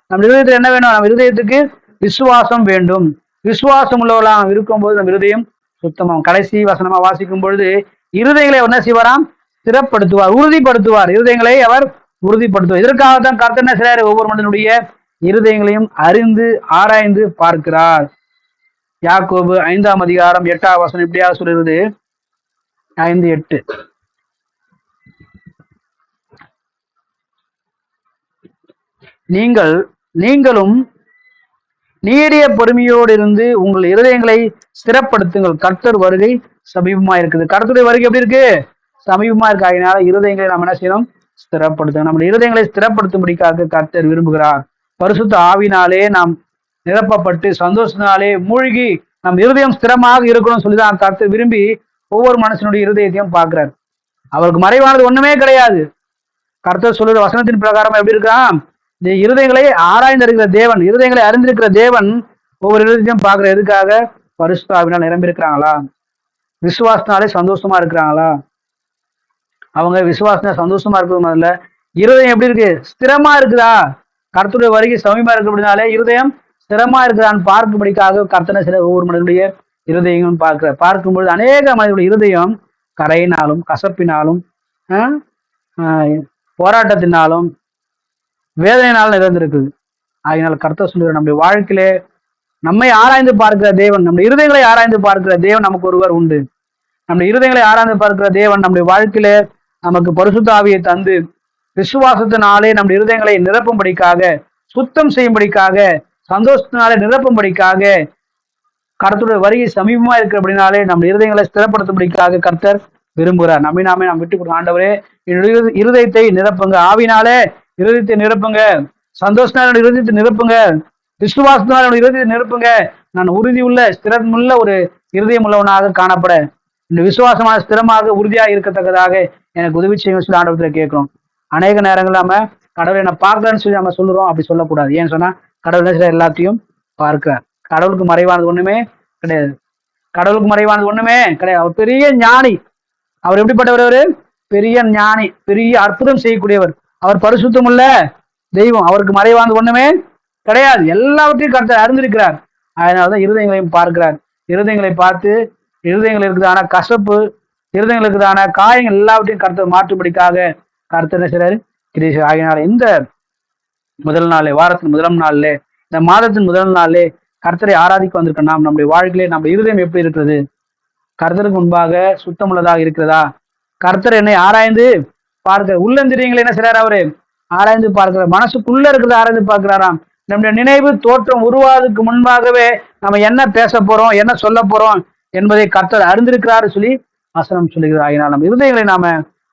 Speaker 1: நம்ம இருதயத்துல என்ன வேணும்? நம்ம இருதயத்துக்கு விசுவாசம் வேண்டும். விசுவாசம் உள்ளவர்களாக இருக்கும்போது நம்ம இருதயம் சுத்தமாகும். கடைசி வசனமா வாசிக்கும் பொழுது இருதயங்களை என்ன செய்வாராம்? ஸ்திரப்படுத்துவார், உறுதிப்படுத்துவார். இருதயங்களை அவர் உறுதிப்படுத்துவார். இதற்காகத்தான் கர்த்தர் என்ன செய்றாரு? ஒவ்வொரு மனிதனுடைய இருதயங்களையும் அறிந்து ஆராய்ந்து பார்க்கிறார். யாக்கோபு 5:8 இப்படியா சொல்லுறது. 5:8 நீங்களும் நீடிய பொறுமையோடு இருந்து உங்கள் இருதயங்களை ஸ்திரப்படுத்துங்கள், கர்த்தர் வருகை சமீபமா இருக்குது. கர்த்தருடைய வருகை எப்படி இருக்கு? சமீபமா இருக்கு. அதனால இருதயங்களை நம்ம என்ன செய்யணும்? ஸ்திரப்படுத்தணும். நம்ம இருதயங்களை ஸ்திரப்படுத்தும்படிக்காக கர்த்தர் விரும்புகிறார். பரிசுத்த ஆவினாலே நாம் நிரப்பப்பட்டு சந்தோஷத்தினாலே மூழ்கி நம் இருதயம் ஸ்திரமாக இருக்கணும்னு சொல்லிதான் கர்த்தர் விரும்பி ஒவ்வொரு மனுஷனுடைய இருதயத்தையும் பார்க்கிறார். அவருக்கு மறைவானது ஒண்ணுமே கிடையாது. கர்த்தர் சொல்லுற வசனத்தின் பிரகாரம் எப்படி இருக்கான்? இந்த இருதயங்களை ஆராய்ந்திருக்கிற தேவன், இருதயங்களை அறிந்திருக்கிற தேவன் ஒவ்வொரு இருதயத்தையும் பார்க்கிற. எதுக்காக? பரிசுத்த ஆவினால் நிரம்பியிருக்கிறாங்களா? விசுவாசத்தினாலே சந்தோஷமா இருக்கிறாங்களா? அவங்க விசுவாசத்தினால சந்தோஷமா இருக்கிறது முதல்ல. இருதயம் எப்படி இருக்கு? ஸ்திரமா இருக்குதா? கர்த்தருடைய வருகை சமீபமா இருக்கு அப்படின்னாலே இருதயம் ஸ்திரமா இருக்குதான்னு பார்க்கும்படிக்காக கர்த்தனை சில ஒவ்வொரு மனிதனுடைய இருதயங்களும் பார்க்கும்பொழுது அநேக மனிதனுடைய இருதயம் கரையினாலும் கசப்பினாலும் போராட்டத்தினாலும் வேதனையினாலும் நிறைந்திருக்குது. ஆகினால கர்த்தர் சொல்லுவார், நம்முடைய வாழ்க்கையிலே நம்மை ஆராய்ந்து பார்க்கிற தேவன், நம்முடைய இருதயங்களை ஆராய்ந்து பார்க்கிற தேவன் நமக்கு ஒருவர் உண்டு. நம்முடைய இருதயங்களை ஆராய்ந்து பார்க்கிற தேவன் நம்முடைய வாழ்க்கையிலே நமக்கு பரிசுத்த ஆவியை தந்து விசுவாசத்தினாலே நம்முடைய இருதயங்களை நிரப்பும்படிக்காக, சுத்தம் செய்யும்படிக்காக, சந்தோஷத்தினாலே நிரப்பும்படிக்காக, கர்த்தருடைய வருகை சமீபமா இருக்கு அப்படின்னாலே நம்ம இருதயங்களை ஸ்திரப்படுத்தும்படிக்காக கர்த்தர் விரும்புகிறார். நாமே நாம் விட்டு கொடுக்க. ஆண்டவரே, இருதயத்தை நிரப்புங்க, ஆவினாலே இருதயத்தை நிரப்புங்க, சந்தோஷத்தினால இருதயத்தை நிரப்புங்க, விசுவாசத்தினால இருதயத்தை நிரப்புங்க. நான் உறுதி உள்ள ஸ்திரமுள்ள ஒரு இருதயம் உள்ளவனாக காணப்பட, இந்த விசுவாசமான ஸ்திரமாக உறுதியாக இருக்கத்தக்கதாக எனக்கு உதவி செய்யும் சொல்லி ஆண்டவரத்துல கேட்கிறோம். அநேக நேரங்கள் நம்ம கடவுளை என்ன பார்க்கலன்னு சொல்லி நம்ம சொல்லுறோம். அப்படி சொல்லக்கூடாது. ஏன்னு சொன்னா கடவுள் எல்லாத்தையும் பார்க்கிறார். கடவுளுக்கு மறைவானது ஒண்ணுமே கிடையாது. கடவுளுக்கு மறைவானது ஒண்ணுமே கிடையாது. அவர் பெரிய ஞானி. அவர் எப்படிப்பட்டவர்? அவரு பெரிய ஞானி, பெரிய அற்புதம் செய்யக்கூடியவர். அவர் பரிசுத்தம் உள்ள தெய்வம். அவருக்கு மறைவானது ஒண்ணுமே கிடையாது. எல்லாவற்றையும் கர்த்தர் அறிந்திருக்கிறார். அதனாலதான் இருதயங்களையும் பார்க்கிறார். இருதயங்களை பார்த்து இருதயங்கள் இருக்குதான கசப்பு, இருதயங்கள் இருக்குதான காயங்கள் எல்லாவற்றையும் கர்த்தர் மாற்றும்படிக்காக கர்த்தர் என்ன செய்றாரு? கிரீஷர். ஆகினால இந்த முதல் நாளே, வாரத்தின் முதலாம் நாள்ல, இந்த மாதத்தின் முதல் நாள்லே கர்த்தரை ஆராதிக்க வந்திருக்க நாம் நம்முடைய வாழ்க்கையிலே நம்ம இருதயம் எப்படி இருக்கிறது? கர்த்தருக்கு முன்பாக சுத்தமுள்ளதாக இருக்கிறதா? கர்த்தர் என்னை ஆராய்ந்து பார்க்கிற உள்ளந்திரியங்களை என்ன செய்றாரு? அவரு ஆராய்ந்து பார்க்கிறார். மனசுக்குள்ள இருக்கிறத ஆராய்ந்து பார்க்கிறாராம். நம்முடைய நினைவு தோற்றம் உருவாதுக்கு முன்பாகவே நம்ம என்ன பேச போறோம், என்ன சொல்ல போறோம் என்பதை கர்த்தர் அறிந்திருக்கிறாரு சொல்லி வசனம் சொல்லுகிறார். ஆகினால் நம்ம இருதயங்களை நாம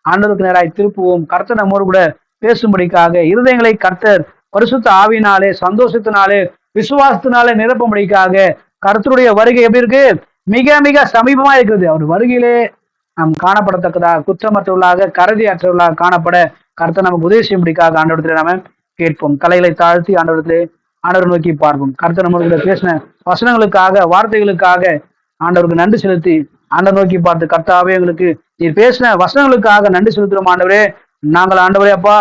Speaker 1: ஆண்டவருக்கு நேராய் திருப்புவோம். கர்த்தர் நம்மோடு கூட பேசும்படிக்காக இருதயங்களை கர்த்தர் பரிசுத்த ஆவியினாலே, சந்தோஷத்தினாலே, விசுவாசத்தினாலே நிரப்பும்படிக்காக கர்த்தருடைய வருகை எப்படி இருக்கு? மிக மிக சமீபமா இருக்கிறது. அவர் வருகையிலே நாம் காணப்படத்தக்கதாக, குற்றமற்றவர்களாக, கருதி அற்றவர்களாக காணப்பட கர்த்தர் நமக்கு உதவி செய்யும்படிக்காக ஆண்டவரத்திலே நாம கேட்போம். தலைகளை தாழ்த்தி ஆண்டவரத்திலே ஆண்டவர் நோக்கி பார்ப்போம். கர்த்தர் நம்மளுடைய பேசின வசனங்களுக்காக, வார்த்தைகளுக்காக ஆண்டவருக்கு நன்றி செலுத்தி ஆண்டவர் நோக்கி பார்த்து, கர்த்தாவே எங்களுக்கு நீர் பேசின வசனங்களுக்காக நன்றி செலுத்துறோம் ஆண்டவரே. நாங்கள் ஆண்டவரே அப்பா